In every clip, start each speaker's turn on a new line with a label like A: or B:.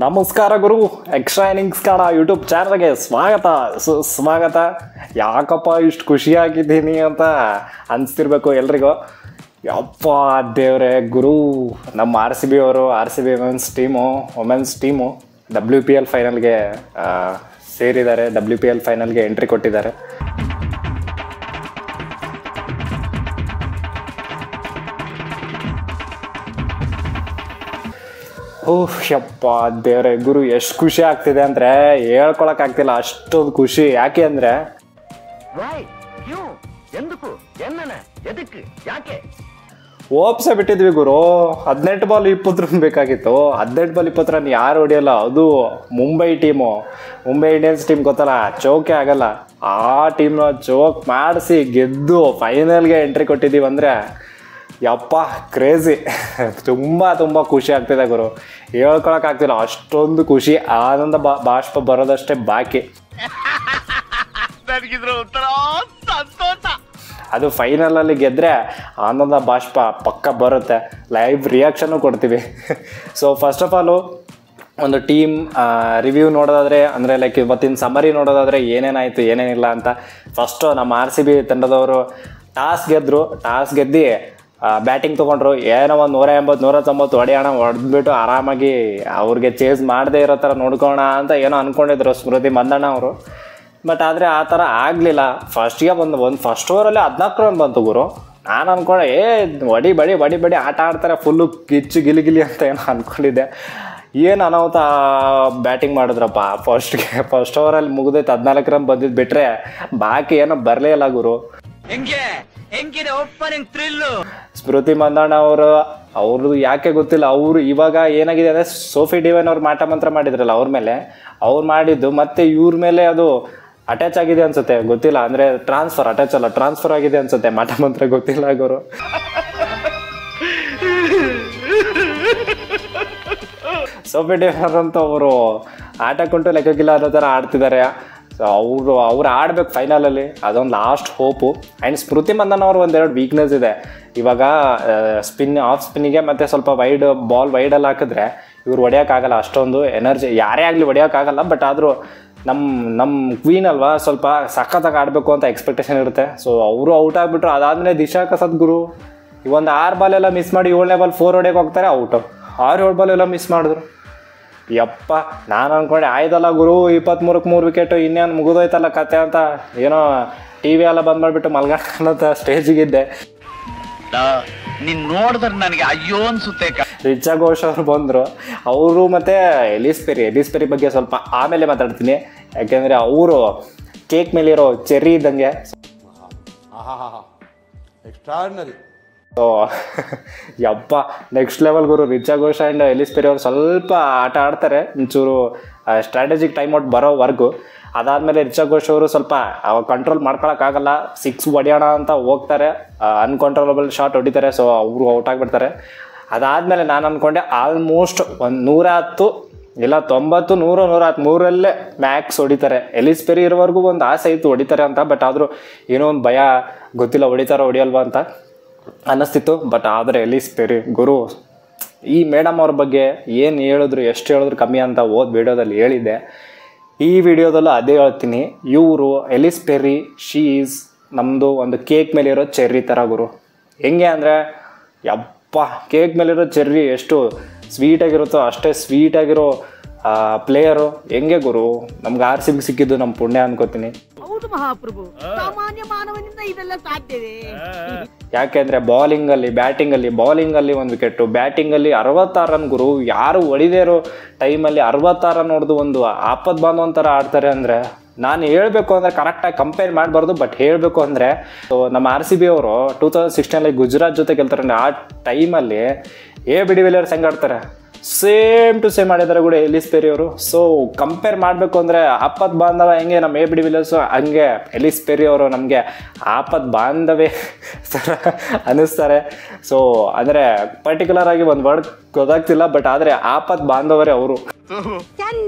A: ನಮಸ್ಕಾರ ಗುರು, extra innings Kannada YouTube ಚಾನಲ್ಗೆ ಸ್ವಾಗತ. ಯಾಕಪ್ಪ ಇಷ್ಟು ಖುಷಿಯಾಗಿದ್ದೀನಿ ಅಂತ ಅನಿಸ್ತಿರ್ಬೇಕು ಎಲ್ರಿಗೂ. ಯಪ್ಪ ದೇವ್ರೆ ಗುರು, ನಮ್ಮ RCB ಅವರು ವುಮೆನ್ಸ್ ಟೀಮು WPL ಫೈನಲ್ಗೆ ಸೇರಿದ್ದಾರೆ. WPL ಫೈನಲ್ಗೆ ಎಂಟ್ರಿ ಕೊಟ್ಟಿದ್ದಾರೆ. ಓಹ್ ಯಪ್ಪ ದೇವ್ರೆ ಗುರು, ಎಷ್ಟು ಖುಷಿ ಆಗ್ತಿದೆ ಅಂದರೆ ಹೇಳ್ಕೊಳಕ್ಕಾಗ್ತಿಲ್ಲ, ಅಷ್ಟೊಂದು ಖುಷಿ. ಯಾಕೆ ಅಂದರೆ ಓಪ್ಸೆ ಬಿಟ್ಟಿದ್ವಿ ಗುರು. 18 ಬಾಲ್ 20 ರನ್ ಬೇಕಾಗಿತ್ತು. 18 ಬಾಲ್ 20 ರನ್ ಯಾರು ಹೊಡಿಯಲ್ಲ, ಅದು ಮುಂಬೈ ಇಂಡಿಯನ್ಸ್ ಟೀಮ್ ಗೊತ್ತಲ್ಲ, ಚೌಕೆ ಆಗಲ್ಲ. ಆ ಟೀಮ್ನ ಚೌಕ್ ಮಾಡಿಸಿ ಗೆದ್ದು ಫೈನಲ್ಗೆ ಎಂಟ್ರಿ ಕೊಟ್ಟಿದ್ದೀವಿ ಅಂದರೆ ಯಪ್ಪ ಕ್ರೇಜಿ. ತುಂಬ ಖುಷಿ ಆಗ್ತಿದೆ ಗುರು, ಹೇಳ್ಕೊಳಕ್ಕಾಗ್ತಿಲ್ಲ, ಅಷ್ಟೊಂದು ಖುಷಿ. ಆನಂದ ಬಾಷ್ಪ ಬರೋದಷ್ಟೇ ಬಾಕಿ. ಅದು ಫೈನಲಲ್ಲಿ ಗೆದ್ದರೆ ಆನಂದ ಬಾಷ್ಪ ಪಕ್ಕ ಬರುತ್ತೆ. ಲೈವ್ ರಿಯಾಕ್ಷನ್ನು ಕೊಡ್ತೀವಿ. ಸೊ ಫಸ್ಟ್ ಆಫ್ ಆಲು ಒಂದು ಟೀಮ್ ರಿವ್ಯೂ ನೋಡೋದಾದರೆ, ಅಂದರೆ ಲೈಕ್ ಇವತ್ತಿನ ಸಮರಿ ನೋಡೋದಾದರೆ ಏನೇನಾಯಿತು ಏನೇನಿಲ್ಲ ಅಂತ. ಫಸ್ಟು ನಮ್ಮ RCB ತಂಡದವರು ಟಾಸ್ ಗೆದ್ದು ಬ್ಯಾಟಿಂಗ್ ತೊಗೊಂಡ್ರು. ಏನೋ ಒಂದು 180-190 ಹೊಡೆದ್ಬಿಟ್ಟು ಆರಾಮಾಗಿ ಅವ್ರಿಗೆ ಚೇಸ್ ಮಾಡದೇ ಇರೋ ಥರ ನೋಡ್ಕೋಣ ಅಂತ ಏನೋ ಅಂದ್ಕೊಂಡಿದ್ರು ಸ್ಮೃತಿ ಮಂದಣ್ಣ ಅವರು. ಬಟ್ ಆದರೆ ಆ ಥರ ಆಗಲಿಲ್ಲ. ಫಸ್ಟಿಗೆ ಫಸ್ಟ್ ಓವರಲ್ಲಿ 14 ರನ್ ಬಂತು ಗುರು. ನಾನು ಅಂದ್ಕೊಂಡೆ ಬಡಿ ಆಟ ಆಡ್ತಾರೆ, ಫುಲ್ಲು ಕಿಚ್ಚು ಗಿಲಿ ಅಂತ ಏನೋ ಅಂದ್ಕೊಂಡಿದ್ದೆ. ಏನು ಅನಾಹುತ ಬ್ಯಾಟಿಂಗ್ ಮಾಡಿದ್ರಪ್ಪ. ಫಸ್ಟ್ ಓವರಲ್ಲಿ ಮುಗಿದೈತೆ, 14 ರನ್ ಬಂದಿದ್ದು ಬಿಟ್ಟರೆ ಬಾಕಿ ಏನೋ ಬರಲೇ ಇಲ್ಲ ಗುರು. ಸ್ಮೃತಿ ಮಂದಣ್ಣ ಅವ್ರದ್ದು ಯಾಕೆ ಗೊತ್ತಿಲ್ಲ, ಅವರು ಇವಾಗ ಏನಾಗಿದೆ ಅಂದರೆ ಸೋಫಿ ಡಿವೈನ್ ಅವ್ರು ಮಾಟ ಮಂತ್ರ ಮಾಡಿದ್ರಲ್ಲ ಅವ್ರ ಮೇಲೆ, ಅವ್ರು ಮಾಡಿದ್ದು ಮತ್ತೆ ಇವ್ರ ಮೇಲೆ ಅದು ಅಟ್ಯಾಚ್ ಆಗಿದೆ ಅನ್ಸುತ್ತೆ, ಗೊತ್ತಿಲ್ಲ. ಅಂದರೆ ಟ್ರಾನ್ಸ್ಫರ್ ಆಗಿದೆ ಅನ್ಸುತ್ತೆ, ಮಾಟ ಮಂತ್ರ ಗೊತ್ತಿಲ್ಲ ಗುರು. ಸೋಫಿ ಡಿವೈನ್ ಅಂತ ಅವರು ಆಟಕ್ಕುಂಟು ಲೆಕ್ಕಕ್ಕಿಲ್ಲ ಅನ್ನೋ ಥರ ಆಡ್ತಿದ್ದಾರೆ. ಸೊ ಅವ್ರು ಆಡ್ಬೇಕು ಫೈನಲಲ್ಲಿ, ಅದೊಂದು ಲಾಸ್ಟ್ ಹೋಪು. ಆ್ಯಂಡ್ ಸ್ಮೃತಿ ಮಂದನ್ ಅವ್ರು ಒಂದೆರಡು ವೀಕ್ನೆಸ್ ಇದೆ. ಇವಾಗ ಆಫ್ ಸ್ಪಿನ್ನಿಗೆ ಮತ್ತು ಸ್ವಲ್ಪ ವೈಡಲ್ಲಿ ಹಾಕಿದ್ರೆ ಇವ್ರು ಹೊಡೆಯೋಕ್ಕಾಗಲ್ಲ, ಅಷ್ಟೊಂದು ಎನರ್ಜಿ ಯಾರೇ ಆಗಲಿ ಹೊಡೆಯೋಕ್ಕಾಗಲ್ಲ. ಬಟ್ ಆದರೂ ನಮ್ಮ ಕ್ವೀನ್ ಅಲ್ವಾ, ಸ್ವಲ್ಪ ಸಖತ್ತಾಗಿ ಆಡಬೇಕು ಅಂತ ಎಕ್ಸ್ಪೆಕ್ಟೇಷನ್ ಇರುತ್ತೆ. ಸೊ ಅವರು ಔಟ್ ಆಗಿಬಿಟ್ರು. ಅದಾದಮೇಲೆ ದಿಶಾ ಸದ್ಗುರು ಒಂದು 6 ಬಾಲೆಲ್ಲ ಮಿಸ್ ಮಾಡಿ 7ನೇ ಬಾಲ್ 4 ಹೊಡೆಯೋಕೆ ಹೋಗ್ತಾರೆ, ಔಟು. 6-7 ಬಾಲೆಲ್ಲ ಮಿಸ್ ಮಾಡಿದ್ರು. ಯಪ್ಪ ನಾನು ಅಂದ್ಕೊಂಡೆ ಆಯ್ತಲ್ಲ ಗುರು, 23ಕ್ಕೆ 3 ವಿಕೆಟು, ಇನ್ನೇನು ಮುಗಿದೋಯ್ತಲ್ಲ ಕತೆ ಅಂತ ಏನೋ TV ಎಲ್ಲ ಬಂದ್ ಮಾಡಿಬಿಟ್ಟು ಮಲ್ಗಾಣಂತ ಸ್ಟೇಜಿಗಿದ್ದೆ.
B: ನೋಡಿದ್ರೆ ನನಗೆ ಅಯ್ಯೋ ಅನ್ಸುತ್ತೆ.
A: ರಿಚಾ ಘೋಷ್ ಅವರು ಬಂದರು. ಅವರು ಮತ್ತು ಎಲಿಸ್ ಪೆರಿ ಬಗ್ಗೆ ಸ್ವಲ್ಪ ಆಮೇಲೆ ಮಾತಾಡ್ತೀನಿ. ಯಾಕೆಂದರೆ ಅವರು ಕೇಕ್ ಮೇಲಿರೋ ಚೆರ್ರಿ ಇದ್ದಂಗೆ.
C: ಎಕ್ಸ್ಟ್ರಾರ್ಡಿನರಿ.
A: ಸೊ ಯಪ್ಪ next level Guru. Richa Ghosh and ಎಲಿಸ್ peri ಅವರು ಸ್ವಲ್ಪ ಆಟ ಆಡ್ತಾರೆ, ಒಂಚೂರು ಸ್ಟ್ರಾಟಜಿಕ್ ಟೈಮ್ ಔಟ್ ಬರೋವರೆಗೂ. ಅದಾದಮೇಲೆ ರಿಚಾ ಘೋಷ್ ಅವರು ಸ್ವಲ್ಪ ಕಂಟ್ರೋಲ್ ಮಾಡ್ಕೊಳಕ್ಕಾಗಲ್ಲ, 6 ಹೊಡೆಯೋಣ ಅಂತ ಹೋಗ್ತಾರೆ, ಅನ್ಕಂಟ್ರೋಲಬಲ್ ಶಾಟ್ ಹೊಡಿತಾರೆ. ಸೊ ಅವರು ಔಟ್ ಆಗಿಬಿಡ್ತಾರೆ. ಅದಾದಮೇಲೆ ನಾನು ಅಂದ್ಕೊಂಡೆ ಆಲ್ಮೋಸ್ಟ್ ಒಂದು 110 ಇಲ್ಲ 90, 100, 110 ಮ್ಯಾಕ್ಸ್ ಹೊಡಿತಾರೆ. ಎಲಿಸ್ ಪೆರಿ ಇರೋವರೆಗೂ ಒಂದು ಆಸೆ ಇತ್ತು ಹೊಡಿತಾರೆ ಅಂತ. ಬಟ್ ಆದರೂ ಏನೋ ಒಂದು ಭಯ, ಗೊತ್ತಿಲ್ಲ ಹೊಡಿತಾರೋ ಹೊಡಿಯಲ್ವಾ ಅಂತ ಅನ್ನಿಸ್ತಿತ್ತು. ಬಟ್ ಆದರೆ ಎಲಿಸ್ ಪೆರಿ ಗುರು, ಈ ಮೇಡಮ್ ಅವ್ರ ಬಗ್ಗೆ ಏನು ಎಷ್ಟು ಹೇಳಿದ್ರು ಕಮ್ಮಿ ಅಂತ ವಿಡಿಯೋದಲ್ಲಿ ಹೇಳಿದ್ದೆ. ಈ ವಿಡಿಯೋದಲ್ಲೂ ಅದೇ ಹೇಳ್ತೀನಿ. ಇವರು ಎಲಿಸ್ ಪೆರಿ ಶೀ ಈಸ್ ನಮ್ಮದು ಒಂದು ಕೇಕ್ ಮೇಲಿರೋ ಚೆರ್ರಿ ಥರ ಗುರು. ಹೆಂಗೆ ಅಂದರೆ ಯಪ್ಪ ಕೇಕ್ ಮೇಲಿರೋ ಚೆರ್ರಿ ಎಷ್ಟು ಸ್ವೀಟಾಗಿರುತ್ತೋ ಅಷ್ಟೇ ಸ್ವೀಟಾಗಿರೋ ಪ್ಲೇಯರು. ಹೆಂಗೆ ಗುರು, ನಮ್ಗೆ RCB ಸಿಕ್ಕಿದ್ದು ನಮ್ಮ ಪುಣ್ಯ ಅನ್ಕೋತೀನಿ.
D: ಹೌದು ಮಹಾಪ್ರಭು, ಸಾಮಾನ್ಯ ಮಾನವನಿಂದ ಇದೆಲ್ಲ ಸಾಧ್ಯವೇ?
A: ಯಾಕೆಂದರೆ ಬಾಲಿಂಗಲ್ಲಿ 1 ವಿಕೆಟು, ಬ್ಯಾಟಿಂಗಲ್ಲಿ 66 ರನ್ ಗುರು. ಯಾರು ಹೊಡಿದೇ ಇರೋ ಟೈಮಲ್ಲಿ 66 ರನ್ ಹೊಡೆದು ಒಂದು ಆಪತ್ ಬಾಂಧವ ಒಂಥರ ಆಡ್ತಾರೆ ಅಂದರೆ, ನಾನು ಹೇಳಬೇಕು ಅಂದರೆ ಕರೆಕ್ಟಾಗಿ ಕಂಪೇರ್ ಮಾಡಬಾರ್ದು. ಬಟ್ ಹೇಳಬೇಕು ಅಂದರೆ ನಮ್ಮ RCB ಅವರು 2016 ಗುಜರಾತ್ ಜೊತೆ ಗೆಲ್ತಾರೆ. ಆ ಟೈಮಲ್ಲಿ AB ಡಿ ವಿಲಿಯರ್ಸ್ ಹೆಂಗೆ ಆಡ್ತಾರೆ, ಸೇಮ್ ಟು ಸೇಮ್ ಮಾಡಿದ್ದಾರೆ ಕೂಡ ಎಲಿಸ್ ಪೆರಿ ಅವರು. ಸೊ ಕಂಪೇರ್ ಮಾಡಬೇಕು ಅಂದರೆ ಆಪತ್ ಬಾಂಧವ ಹೆಂಗೆ ನಮ್ಮ AB ಡಿ ವಿಲಿಯರ್ಸು, ಹಂಗೆ ಎಲಿಸ್ ಪೆರಿ ಅವರು ನಮಗೆ ಆಪತ್ ಬಾಂಧವೇ ಥರ ಅನ್ನಿಸ್ತಾರೆ. ಸೊ ಅಂದರೆ ಪರ್ಟಿಕ್ಯುಲರ್ ಆಗಿ ಒಂದು ವರ್ಡ್ ಗೊತ್ತಾಗ್ತಿಲ್ಲ, ಬಟ್ ಆದರೆ ಆಪತ್ ಬಾಂಧವರೇ ಅವರು.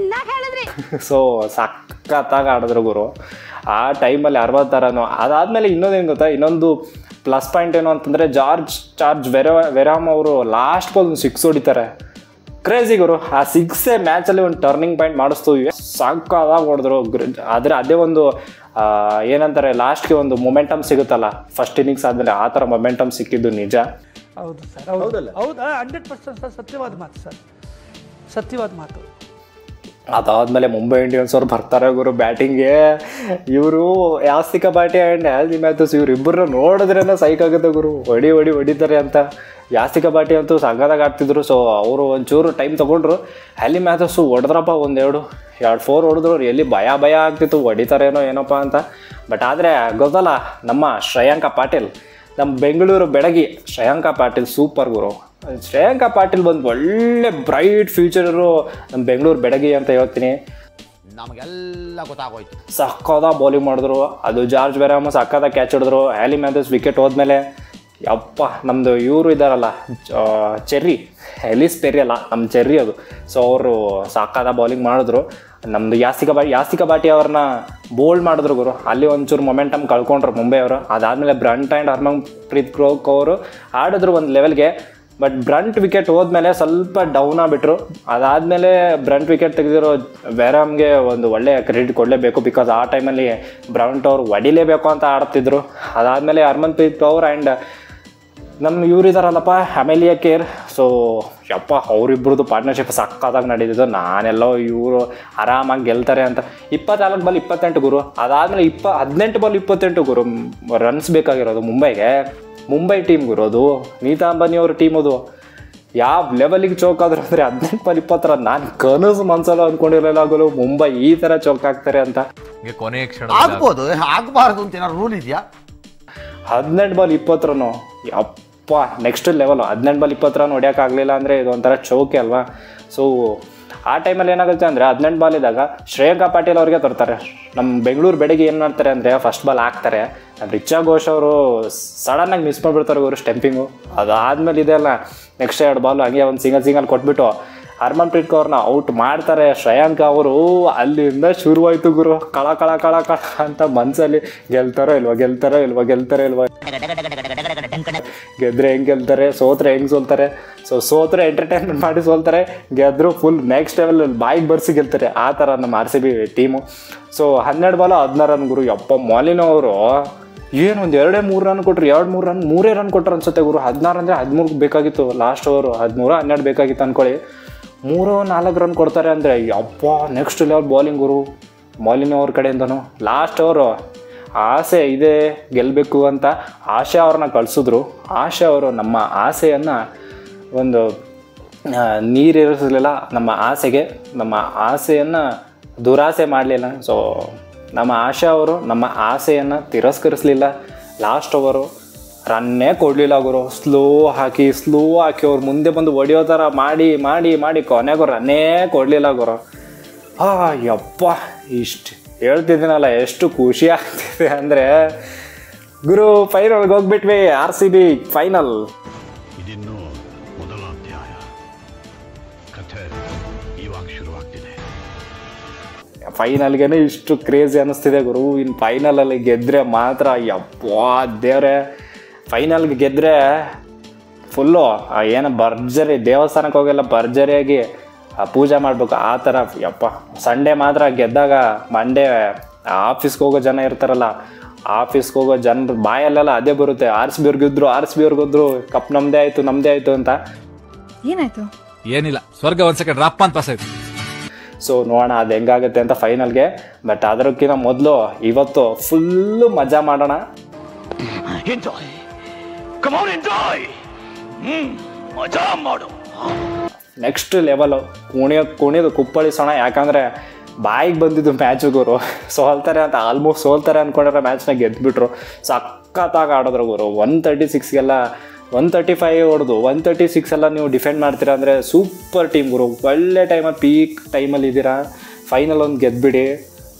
A: ಸೊ ಸಖತ್ತಾಗಿ ಆಡಿದ್ರು ಗುರು ಆ ಟೈಮಲ್ಲಿ 66 ರನ್. ಅದಾದಮೇಲೆ ಇನ್ನೊಂದೇನು ಗೊತ್ತಾ, ಇನ್ನೊಂದು ಪ್ಲಸ್ ಪಾಯಿಂಟ್ ಏನು ಅಂತಂದರೆ ಜಾರ್ಜ್ ವೆರಾಮ್ ಅವರು ಲಾಸ್ಟ್ ಬಾಲ್ 6 ಹೊಡಿತಾರೆ. ಕ್ರೇಜಿ ಗುರು. ಆ ಸಿಕ್ಸೇ ಮ್ಯಾಚಲ್ಲಿ ಒಂದು ಟರ್ನಿಂಗ್ ಪಾಯಿಂಟ್ ಮಾಡಿಸ್ತು. ಸಾಕಾಗಿ ಹೊಡೆದ್ರು. ಆದರೆ ಅದೇ ಒಂದು ಏನಂತಾರೆ ಲಾಸ್ಟ್ಗೆ ಒಂದು ಮೊಮೆಂಟಮ್ ಸಿಗುತ್ತಲ್ಲ ಫಸ್ಟ್ ಇನ್ನಿಂಗ್ಸ್ ಆದಮೇಲೆ, ಆ ಥರ ಮೊಮೆಂಟಮ್ ಸಿಕ್ಕಿದ್ದು ನಿಜ.
C: ಹೌದು ಸರ್, ಹೌದಲ್ಲ, ಹೌದು, 100% ಸರ್, ಸತ್ಯವಾದ ಮಾತು ಸರ್, ಸತ್ಯವಾದ ಮಾತು.
A: ಅದಾದ್ಮೇಲೆ ಮುಂಬೈ ಇಂಡಿಯನ್ಸ್ ಅವ್ರು ಬರ್ತಾರೆ ಗುರು ಬ್ಯಾಟಿಂಗ್ಗೆ. ಇವರು ಯಾಸ್ತಿಕ ಬಾಟಿ ಆ್ಯಂಡ್ ಆಲ್ದಿ ಮ್ಯಾಥ್ಯೂಸ್ ಇವರಿಬ್ಬರನ್ನ ನೋಡಿದ್ರೇನೆ ಸೈಕ್ ಆಗುತ್ತೆ ಗುರು. ಹೊಡಿತಾರೆ ಅಂತ. ಯಾಸ್ತಿಕ ಬಾಟಿ ಅಂತೂ ಸಗದಾಗ ಆಡ್ತಿದ್ರು. ಸೊ ಅವರು ಒಂಚೂರು ಟೈಮ್ ತೊಗೊಂಡ್ರು. ಆಲಿ ಮ್ಯಾಥ್ಯೂಸು ಹೊಡೆದ್ರಪ್ಪ ಎರಡು 4 ಹೊಡೆದ್ರು. ಎಲ್ಲಿ ಭಯ ಆಗ್ತಿತ್ತು ಹೊಡಿತಾರೇನೋ ಏನಪ್ಪ ಅಂತ. ಬಟ್ ಆದರೆ ಗೊತ್ತಲ್ಲ, ನಮ್ಮ ಶ್ರೇಯಾಂಕ ಪಾಟೀಲ್, ನಮ್ಮ ಬೆಂಗಳೂರು ಬೆಡಗಿ ಶ್ರೇಯಾಂಕ ಪಾಟೀಲ್ ಸೂಪರ್ ಗುರು. ಶ್ರೇಯಾಂಕ ಪಾಟೀಲ್ ಬಂದು ಒಳ್ಳೆ ಬ್ರೈಟ್ ಫ್ಯೂಚರ್ ಇರೋ ನಮ್ಮ ಬೆಂಗಳೂರು ಬೆಡಗಿ ಅಂತ ಹೇಳ್ತೀನಿ.
B: ನಮಗೆಲ್ಲ ಗೊತ್ತಾಗೋಯ್ತು.
A: ಸಕ್ಕದ ಬೌಲಿಂಗ್ ಮಾಡಿದ್ರು. ಅದು ಜಾರ್ಜ್ ಬೆರಾಮ್ ಸಕ್ಕದ ಕ್ಯಾಚ್ ಹಿಡಿದ್ರು. ಆಲಿ ಮ್ಯಾಥ್ಯೂಸ್ ವಿಕೆಟ್ ಹೋದ್ಮೇಲೆ ಯಪ್ಪ ನಮ್ಮದು ಇವರು ಇದ್ದಾರಲ್ಲ ಚೆರ್ರಿ, ಎಲಿಸ್ ಪೆರಿ ಅಲ್ಲ ನಮ್ಮ ಚೆರ್ರಿ ಅದು. ಸೊ ಅವರು ಸಾಕಾದ ಬೌಲಿಂಗ್ ಮಾಡಿದ್ರು. ನಮ್ಮದು ಯಾಸ್ತಿಕ ಬಾಟಿ ಅವ್ರನ್ನ ಬೋಲ್ಡ್ ಮಾಡಿದ್ರು ಗುರು. ಅಲ್ಲಿ ಒಂಚೂರು ಮೊಮೆಂಟಮ್ ಕಳ್ಕೊಂಡ್ರು ಮುಂಬೈ ಅವರು. ಅದಾದಮೇಲೆ ಬ್ರಂಟ್ ಆ್ಯಂಡ್ ಹರ್ಮನ್ಪ್ರೀತ್ ಕೌರ್ ಅವರು ಆಡಿದ್ರು ಒಂದು ಲೆವೆಲ್ಗೆ. ಬಟ್ ಬ್ರಂಟ್ ವಿಕೆಟ್ ಹೋದ್ಮೇಲೆ ಸ್ವಲ್ಪ ಡೌನ್ ಆಗಿಬಿಟ್ರು. ಅದಾದಮೇಲೆ ಬ್ರಂಟ್ ವಿಕೆಟ್ ತೆಗೆದಿರೋ ವೆರಾಮ್ಗೆ ಒಂದು ಒಳ್ಳೆಯ ಕ್ರೆಡಿಟ್ ಕೊಡಲೇಬೇಕು. ಬಿಕಾಸ್ ಆ ಟೈಮಲ್ಲಿ ಬ್ರಂಟ್ ಅವರು ಹೊಡಿಲೇಬೇಕು ಅಂತ ಆಡ್ತಿದ್ರು. ಅದಾದಮೇಲೆ ಹರ್ಮನ್ಪ್ರೀತ್ ಕೌರ್ ಆ್ಯಂಡ್ ನಮ್ಮ ಇವ್ರು ಇದ್ದಾರಲ್ಲಪ್ಪ ಅಮೇಲಿಯಾ ಕೇರ್. ಸೊ ಯಪ್ಪ ಅವರಿಬ್ರದ್ದು ಪಾರ್ಟ್ನರ್ಶಿಪ್ ಸಕ್ಕತ್ತಾಗಿ ನಡೀತಿದ್ದು. ನಾನೆಲ್ಲೋ ಇವರು ಆರಾಮಾಗಿ ಗೆಲ್ತಾರೆ ಅಂತ. 24 ಬಾಲ್ 28 ಗುರು. ಅದಾದಮೇಲೆ 18 ಬಾಲ್ 28 ಗುರು ರನ್ಸ್ ಬೇಕಾಗಿರೋದು ಮುಂಬೈಗೆ. ಮುಂಬೈ ಟೀಮ್ ಗುರು ಅದು, ನೀತಾ ಅಂಬಾನಿ ಅವ್ರ ಟೀಮ್ ಅದು. ಯಾವ ಲೆವೆಲಿಗೆ ಚೌಕ್ ಆದ್ರು ಅಂದರೆ 18 ಬಾಲ್ 20 ನಾನು ಕನಸು ಮನಸ್ಸಲ್ಲ ಅಂದ್ಕೊಂಡಿರಲಿಲ್ಲ ಗುರು ಮುಂಬೈ ಈ ಥರ ಚೌಕ್ ಆಗ್ತಾರೆ ಅಂತ.
B: ಕೊನೆಯ ಕ್ಷಣ
E: ಆಗ್ಬೋದು, ಆಗಬಾರ್ದು ಅಂತ ಏನಾದ್ರು ರೂಲ್ ಇದೆಯಾ?
A: 18 ಬಾಲ್ 20 ರನ್ನು ಯಪ್ಪ ನೆಕ್ಸ್ಟ್ ಲೆವೆಲು. 18 ಬಾಲ್ 20 ರನ್ ಹೊಡ್ಯೋಕ್ಕಾಗಲಿಲ್ಲ ಅಂದರೆ ಇದು ಒಂಥರ ಚೌಕೆ ಅಲ್ವಾ. ಸೊ ಆ ಟೈಮಲ್ಲಿ ಏನಾಗುತ್ತೆ ಅಂದರೆ 18 ಬಾಲ್ ಇದ್ದಾಗ ಶ್ರೇಯಾಂಕ ಪಾಟೀಲ್ ಅವ್ರಿಗೆ ತರ್ತಾರೆ. ನಮ್ಮ ಬೆಂಗಳೂರು ಬೆಡಗಿ ಏನು ಮಾಡ್ತಾರೆ ಅಂದರೆ ಫಸ್ಟ್ ಬಾಲ್ ಹಾಕ್ತಾರೆ. ನಮ್ಮ ರಿಚಾ ಘೋಷ್ ಅವರು ಸಡನ್ನಾಗಿ ಮಿಸ್ ಮಾಡಿಬಿಡ್ತಾರೆ ಅವರು ಸ್ಟೆಂಪಿಂಗು. ಅದಾದಮೇಲೆ ಇದೆಲ್ಲ ನೆಕ್ಸ್ಟ್ 2 ಬಾಲ್ ಹಂಗೆ ಒಂದು ಸಿಂಗಲ್ ಕೊಟ್ಬಿಟ್ಟು ಹರ್ಮನ್ಪ್ರೀತ್ ಕೌರ್ನ ಔಟ್ ಮಾಡ್ತಾರೆ. ಶ್ರೇಯಾಂಕ ಅವರು ಅಲ್ಲಿಂದ ಶುರುವಾಯಿತು ಗುರು ಕಳ ಅಂತ ಮನಸ್ಸಲ್ಲಿ ಗೆಲ್ತಾರೋ ಇಲ್ವಾ ಗೆದ್ರೆ ಹೆಂಗೆ ಗೆಲ್ತಾರೆ, ಸೋತ್ರೆ ಹೆಂಗೆ ಸೋಲ್ತಾರೆ. ಸೊ ಸೋತ್ರೆ ಎಂಟರ್ಟೈನ್ಮೆಂಟ್ ಮಾಡಿ ಸೋಲ್ತಾರೆ, ಗೆದ್ರು ಫುಲ್ ನೆಕ್ಸ್ಟ್ ಲೆವೆಲ್ ಬಾಯಿಗೆ ಬರ್ಸಿ ಗೆಲ್ತಾರೆ. ಆ ಥರ ನಮ್ಮ RCB team. So 12 ball 16 run ಗುರು. ಯಪ್ಪ ಮಾಲಿನೋ ಅವರು ಏನು ಒಂದು 2-3 ರನ್ ಕೊಟ್ಟರು, 3 ರನ್ ಕೊಟ್ಟರು ಅನ್ಸುತ್ತೆ ಗುರು. 16 ಅಂದರೆ 13 ಬೇಕಾಗಿತ್ತು ಲಾಸ್ಟ್ ಓವರು, 13-12 ಬೇಕಾಗಿತ್ತು ಅಂದ್ಕೊಳ್ಳಿ. 3-4 ರನ್ ಕೊಡ್ತಾರೆ ಅಂದರೆ ಯಪ್ಪ ನೆಕ್ಸ್ಟ್ ಲೆವೆಲ್ ಬೌಲಿಂಗ್ ಗುರು ಮಾಲಿನೋ ಅವ್ರ ಕಡೆಯಿಂದನೂ. ಲಾಸ್ಟ್ ಅವರು ಆಸೆ ಇದೆ ಗೆಲ್ಲಬೇಕು ಅಂತ ಆಶೆ ಅವ್ರನ್ನ ಕಳಿಸಿದ್ರು. ಆಶೆ ಅವರು ನಮ್ಮ ಆಸೆಯನ್ನು ಒಂದು ನೀರಿರಿಸಲಿಲ್ಲ. ನಮ್ಮ ಆಸೆಯನ್ನು ದುರಾಸೆ ಮಾಡಲಿಲ್ಲ. ಸೊ ನಮ್ಮ ಆಶೆ ಅವರು ನಮ್ಮ ಆಸೆಯನ್ನು ತಿರಸ್ಕರಿಸಲಿಲ್ಲ. ಲಾಸ್ಟ್ ಓವರು ರನ್ನೇ ಕೊಡಲಿಲ್ಲ ಗುರು. ಸ್ಲೋ ಹಾಕಿ ಅವ್ರು ಮುಂದೆ ಬಂದು ಹೊಡೆಯೋ ಥರ ಮಾಡಿ ಕೊನೆಗೂ ರನ್ನೇ ಕೊಡಲಿಲ್ಲ ಗುರು. ಯಪ್ಪ ಇಷ್ಟು ಹೇಳ್ತಿದ್ದೀನಲ್ಲ, ಎಷ್ಟು ಖುಷಿ ಆಗ್ತಿದೆ ಅಂದರೆ ಗುರು. ಫೈನಲ್ಗೆ ಹೋಗ್ಬಿಟ್ವಿ, RCB ಫೈನಲ್.
F: ಇದಿನ್ನು ಮೊದಲ ಅಧ್ಯಾಯ, ಕಥೆ ಇವಾಗ ಶುರುವಾಗ್ತಿದೆ.
A: ಫೈನಲ್ಗೆ ಇಷ್ಟು ಕ್ರೇಜಿ ಅನ್ನಿಸ್ತಿದೆ ಗುರು. ಇನ್ನು ಫೈನಲಲ್ಲಿ ಗೆದ್ದರೆ ಮಾತ್ರ ಯಪ್ಪ ದೇವ್ರೆ, ಫೈನಲ್ಗೆ ಗೆದ್ದರೆ ಫುಲ್ಲು ಏನು ಭರ್ಜರಿ, ದೇವಸ್ಥಾನಕ್ಕೆ ಹೋಗೆಲ್ಲ ಭರ್ಜರಿಯಾಗಿ ಪೂಜೆ ಮಾಡಬೇಕು ಆ ಥರ. ಯಪ್ಪ ಸಂಡೇ ಮಾತ್ರ ಗೆದ್ದಾಗ ಮಂಡೇ ಆಫೀಸ್ಗೆ ಹೋಗೋ ಜನ ಇರ್ತಾರಲ್ಲ, ಆಫೀಸ್ಗೆ ಹೋಗೋ ಜನರು ಬಾಯಲ್ಲೆಲ್ಲ ಅದೇ ಬರುತ್ತೆ, RCB ಅವ್ರು ಗೆದ್ರು, ಕಪ್ ನಮ್ಮದೇ ಆಯಿತು ಅಂತ.
G: ಏನಾಯ್ತು?
B: ಏನಿಲ್ಲ, ಸ್ವರ್ಗ ಒಂದ್ ಸೆಕೆಂಡ್ ರಪ್ಪ ಅಂತ ಪಾಸ್ ಆಯ್ತು.
A: ಸೊ ನೋಡೋಣ ಅದು ಹೆಂಗಾಗುತ್ತೆ ಅಂತ ಫೈನಲ್ಗೆ. ಬಟ್ ಅದಕ್ಕಿಂತ ಮೊದಲು ಇವತ್ತು ಫುಲ್ಲು ಮಜಾ ಮಾಡೋಣ.
B: ಎಂಜಾಯ್, ಕಮ್ ಆನ್ ಎಂಜಾಯ್, ಮಜಾ ಮಾಡು.
A: ನೆಕ್ಸ್ಟ್ ಲೆವೆಲು ಕುಣಿಯೋದು ಕುಪ್ಪಳಿಸೋಣ. ಯಾಕಂದರೆ ಬಾಯಿಗೆ ಬಂದಿದ್ದು ಮ್ಯಾಚುಗರು ಸೋಲ್ತಾರೆ ಅಂತ, ಆಲ್ಮೋಸ್ಟ್ ಸೋಲ್ತಾರೆ ಅಂದ್ಕೊಂಡ್ರೆ ಮ್ಯಾಚ್ನ ಗೆದ್ದುಬಿಟ್ರು. ಸಖತ್ತಾಗಿ ಆಡಿದ್ರು ಗುರು. 136ಗೆಲ್ಲ 135 ಹೊಡೆದು 136 ಎಲ್ಲ ನೀವು ಡಿಫೆಂಡ್ ಮಾಡ್ತೀರಾ ಅಂದರೆ ಸೂಪರ್ ಟೀಮ್ ಗುರು. ಒಳ್ಳೆ ಟೈಮಲ್ಲಿ ಪೀಕ್ ಟೈಮಲ್ಲಿ ಇದ್ದೀರಾ. ಫೈನಲ್ ಒಂದು ಗೆದ್ದುಬಿಡಿ,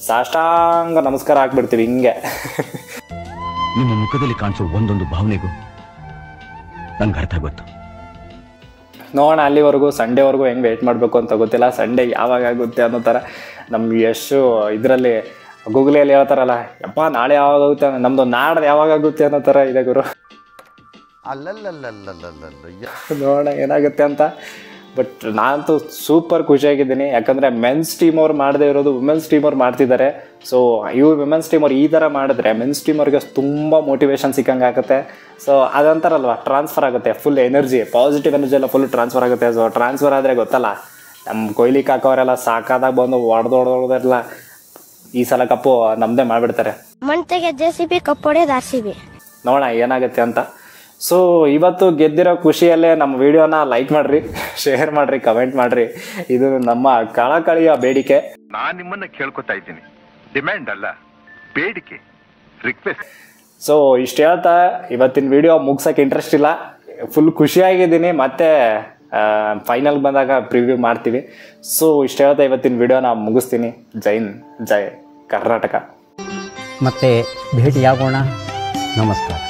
A: ಸಾಷ್ಟಾಂಗ ನಮಸ್ಕಾರ ಹಾಕ್ಬಿಡ್ತೀವಿ ಹಿಂಗೆ.
F: ನಿಮ್ಮ ಮುಖದಲ್ಲಿ ಕಾಣಿಸೋ ಒಂದೊಂದು ಭಾವನೆಗೂ ನನ್ಗೆ ಅರ್ಥ ಗೊತ್ತು.
A: ನೋಡೋಣ ಅಲ್ಲಿವರೆಗೂ, ಸಂಡೇವರೆಗೂ ಹೆಂಗೆ ವೆಯ್ಟ್ ಮಾಡಬೇಕು ಅಂತ ಗೊತ್ತಿಲ್ಲ. ಸಂಡೇ ಯಾವಾಗ ಆಗುತ್ತೆ ಅನ್ನೋ ಥರ ನಮ್ಮ ಯಶು ಇದರಲ್ಲಿ ಗೂಗಲಲ್ಲಿ ಹೇಳ್ತಾರಲ್ಲ, ಯಪ್ಪ ನಾಳೆ ಯಾವಾಗ ಆಗುತ್ತೆ, ನಮ್ಮದು ನಾಡ್ದು ಯಾವಾಗ ಆಗುತ್ತೆ ಅನ್ನೋ ಥರ ಇದೆ ಗುರು. ನೋಡೋಣ ಏನಾಗುತ್ತೆ ಅಂತ. ಬಟ್ ನಾನಂತೂ ಸೂಪರ್ ಖುಷಿಯಾಗಿದ್ದೀನಿ. ಯಾಕಂದರೆ ಮೆನ್ಸ್ ಟೀಮ್ ಅವ್ರು ಮಾಡದೇ ಇರೋದು ವುಮೆನ್ಸ್ ಟೀಮ್ ಅವ್ರು ಮಾಡ್ತಿದ್ದಾರೆ. ಸೊ ಇವ್ರು ವುಮೆನ್ಸ್ ಟೀಮ್ ಅವ್ರು ಈ ಥರ ಮಾಡಿದ್ರೆ ಮೆನ್ಸ್ ಟೀಮ್ ಅವ್ರಿಗೆ ತುಂಬ ಮೋಟಿವೇಶನ್ ಸಿಕ್ಕಂಗೆ ಆಗುತ್ತೆ. ಸೊ ಅದಂತಾರಲ್ವ, ಟ್ರಾನ್ಸ್ಫರ್ ಆಗುತ್ತೆ, ಫುಲ್ ಎನರ್ಜಿ, ಪಾಸಿಟಿವ್ ಎನರ್ಜಿ ಎಲ್ಲ ಫುಲ್ ಟ್ರಾನ್ಸ್ಫರ್ ಆಗುತ್ತೆ. ಸೊ ಟ್ರಾನ್ಸ್ಫರ್ ಆದರೆ ಗೊತ್ತಲ್ಲ, ನಮ್ಮ ಕೊಹ್ಲಿ ಕಾಕವರೆಲ್ಲ ಸಾಕಾದಾಗ ಬಂದು ಹೊಡೆದೊಡೆದೆಲ್ಲ ಈ ಸಲ ಕಪ್ಪು ನಮ್ಮದೇ ಮಾಡಿಬಿಡ್ತಾರೆ.
G: ಮಂತೆಗೆ JCB ಕಪ್ ಹೊಡೆಯೋದು RCB.
A: ನೋಡೋಣ ಏನಾಗುತ್ತೆ ಅಂತ. ಸೊ ಇವತ್ತು ಗೆದ್ದಿರೋ ಖುಷಿಯಲ್ಲೇ ನಮ್ಮ ವಿಡಿಯೋನ ಲೈಕ್ ಮಾಡಿರಿ, ಶೇರ್ ಮಾಡಿರಿ, ಕಮೆಂಟ್ ಮಾಡಿರಿ. ಇದು ನಮ್ಮ ಕಳಕಳಿಯ ಬೇಡಿಕೆ.
H: ನಾನು ನಿಮ್ಮನ್ನ ಕೇಳ್ಕೊತಾ ಇದ್ದೀನಿ, ಡಿಮ್ಯಾಂಡ್ ಅಲ್ಲ, ಬೇಡಿಕೆ, ರಿಕ್ವೆಸ್ಟ್.
A: ಸೊ ಇಷ್ಟು ಹೇಳ್ತಾ ಇವತ್ತಿನ ವಿಡಿಯೋ ಮುಗ್ಸೋಕ್ಕೆ ಇಂಟ್ರೆಸ್ಟ್ ಇಲ್ಲ, ಫುಲ್ ಖುಷಿಯಾಗಿದ್ದೀನಿ. ಮತ್ತೆ ಫೈನಲ್ ಬಂದಾಗ ಪ್ರಿವ್ಯೂ ಮಾಡ್ತೀವಿ. ಸೊ ಇಷ್ಟು ಹೇಳ್ತಾ ಇವತ್ತಿನ ವಿಡಿಯೋನ ಮುಗಿಸ್ತೀನಿ. ಜೈ ಕರ್ನಾಟಕ.
I: ಮತ್ತೆ ಭೇಟಿಯಾಗೋಣ. ನಮಸ್ಕಾರ.